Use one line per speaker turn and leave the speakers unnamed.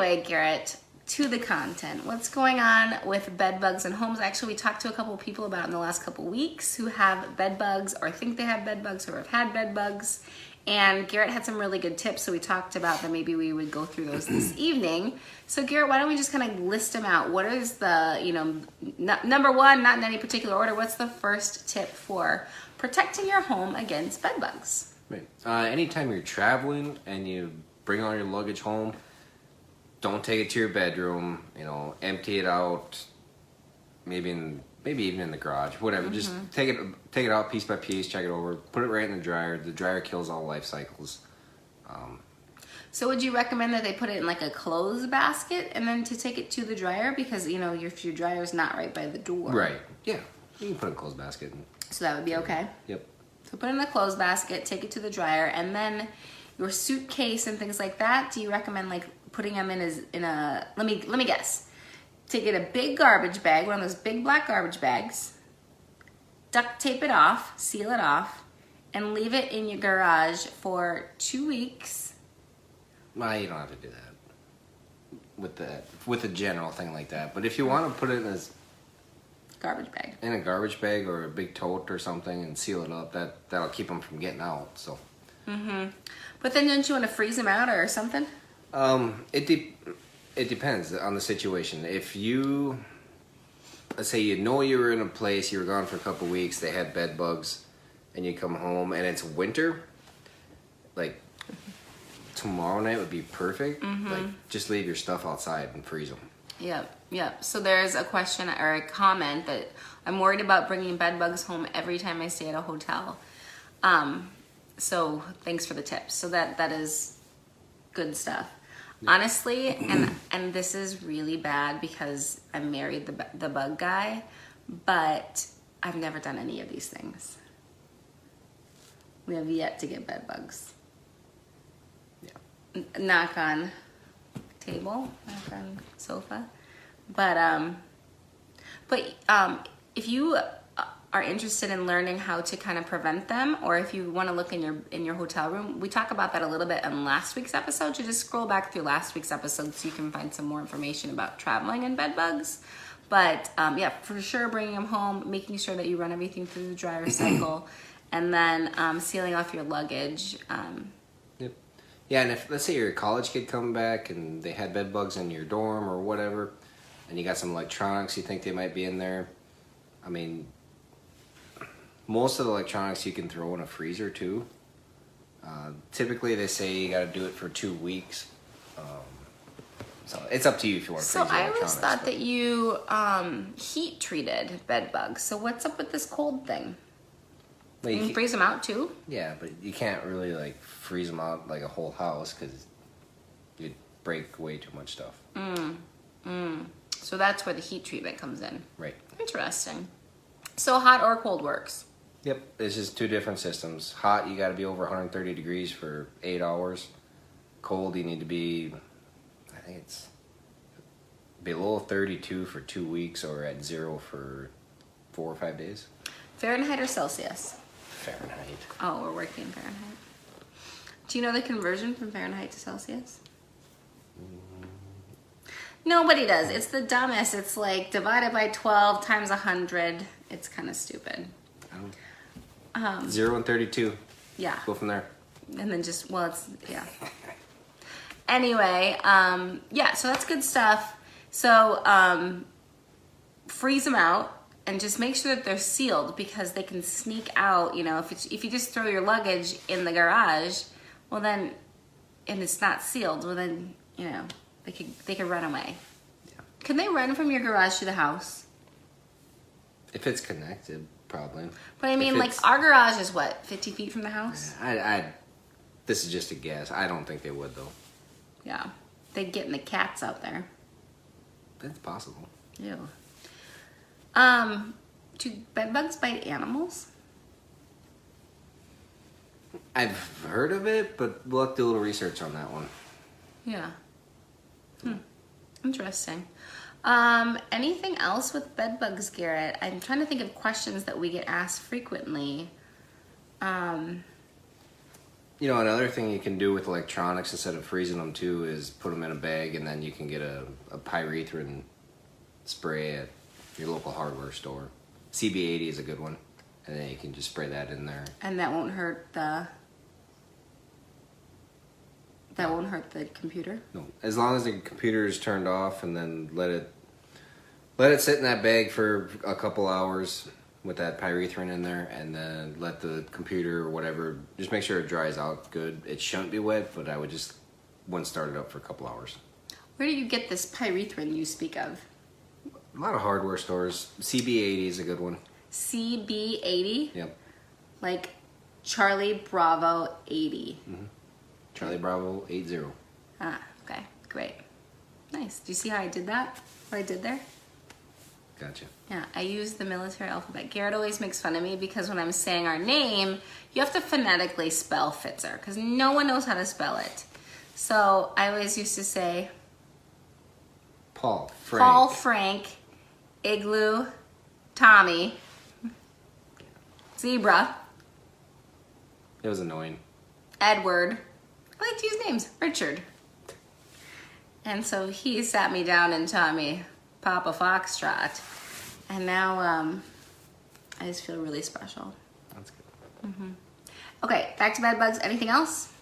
Anyway, Garrett, to the content. What's going on with bed bugs in homes? Actually, we talked to a couple of people about in the last couple of weeks who have bed bugs or think they have bed bugs or have had bed bugs. And Garrett had some really good tips, so we talked about that. Maybe we would go through those this evening. So Garrett, why don't we just kind of list them out? What is the, number one, not in any particular order, what's the first tip for protecting your home against bed bugs?
Right. Anytime you're traveling and you bring all your luggage home, don't take it to your bedroom. Empty it out. Maybe even in the garage. Whatever. Just take it out piece by piece. Check it over. Put it right in the dryer. The dryer kills all life cycles.
So would you recommend that they put it in like a clothes basket and then to take it to the dryer? Because if your dryer is not right by the door.
Right. Yeah. You can put it in a clothes basket.
So that would be okay.
Yep.
So put it in the clothes basket. Take it to the dryer, and then your suitcase and things like that. Do you recommend like putting them in a let me guess. To get a big garbage bag, one of those big black garbage bags, duct tape it off, seal it off, and leave it in your garage for 2 weeks.
Well, you don't have to do that with a general thing like that. But if you want to put it in a garbage bag or a big tote or something and seal it up, that'll keep them from getting out. So.
But then don't you want to freeze them out or something?
It depends on the situation. If let's say you were in a place, you were gone for a couple weeks, they had bed bugs, and you come home and it's winter, like tomorrow night would be perfect. Like just leave your stuff outside and freeze them.
Yep. So there's a question or a comment that I'm worried about bringing bed bugs home every time I stay at a hotel. So thanks for the tips. So that is good stuff. Honestly, and this is really bad because I married the bug guy, but I've never done any of these things. We have yet to get bed bugs. Yeah. Knock on table, knock on sofa. But if you are interested in learning how to kind of prevent them, or if you want to look in your hotel room, we talk about that a little bit in last week's episode. So just scroll back through last week's episode so you can find some more information about traveling and bed bugs. But yeah, for sure, bringing them home, making sure that you run everything through the dryer cycle, and then sealing off your luggage.
Yep. Yeah, and if let's say you're a college kid coming back and they had bed bugs in your dorm or whatever, and you got some electronics you think they might be in there, I mean, most of the electronics you can throw in a freezer too. Typically they say you got to do it for 2 weeks. So it's up to you if you want to freeze your electronics.
So I always thought that you heat treated bed bugs. So what's up with this cold thing?
Well,
you can freeze them out too?
Yeah, but you can't really like freeze them out like a whole house because you'd break way too much stuff.
So that's where the heat treatment comes in.
Right.
Interesting. So hot or cold works?
Yep, this is 2 different systems. Hot, you got to be over 130 degrees for 8 hours. Cold, you need to be, I think it's below 32 for 2 weeks or at 0 for 4 or 5 days.
Fahrenheit or Celsius?
Fahrenheit.
Oh, we're working in Fahrenheit. Do you know the conversion from Fahrenheit to Celsius? Nobody does. It's the dumbest. It's like divided by 12 times 100. It's kind of stupid.
0 and 32.
Yeah.
Go from there.
And then just, yeah. Anyway, yeah, so that's good stuff. So freeze them out and just make sure that they're sealed because they can sneak out. If you just throw your luggage in the garage, well then, and it's not sealed, well then, they could run away. Yeah. Can they run from your garage to the house?
If it's connected, probably.
But I mean, like our garage is what, 50 feet from the house?
Yeah, this is just a guess. I don't think they would though.
Yeah, they'd get in the cats out there.
That's possible.
Ew. Do bed bugs bite animals?
I've heard of it, but we'll have to do a little research on that one.
Yeah. Interesting. Anything else with bed bugs, Garrett? I'm trying to think of questions that we get asked frequently.
You know, another thing you can do with electronics instead of freezing them too is put them in a bag, and then you can get a pyrethrin spray at your local hardware store. CB80 is a good one, and then you can just spray that in there.
And that won't hurt the computer?
No, as long as the computer is turned off, and then let it sit in that bag for a couple hours with that pyrethrin in there, and then let the computer or whatever, just make sure it dries out good. It shouldn't be wet, but I wouldn't start it up for a couple hours.
Where do you get this pyrethrin you speak of?
A lot of hardware stores. CB80 is a good one.
CB80?
Yep.
Like Charlie Bravo 80.
Mm-hmm. Charlie Bravo 80.
Ah, okay, great. Nice. Do you see how I did that? What I did there?
Gotcha.
Yeah, I use the military alphabet. Garrett always makes fun of me because when I'm saying our name, you have to phonetically spell Pfitzer because no one knows how to spell it. So I always used to say
Paul
Frank, Igloo, Tommy, Zebra,
It was annoying.
Edward. I like to use names. Richard. And so he sat me down and taught me Papa Foxtrot. And now I just feel really special.
That's good.
Okay, back to bed bugs. Anything else?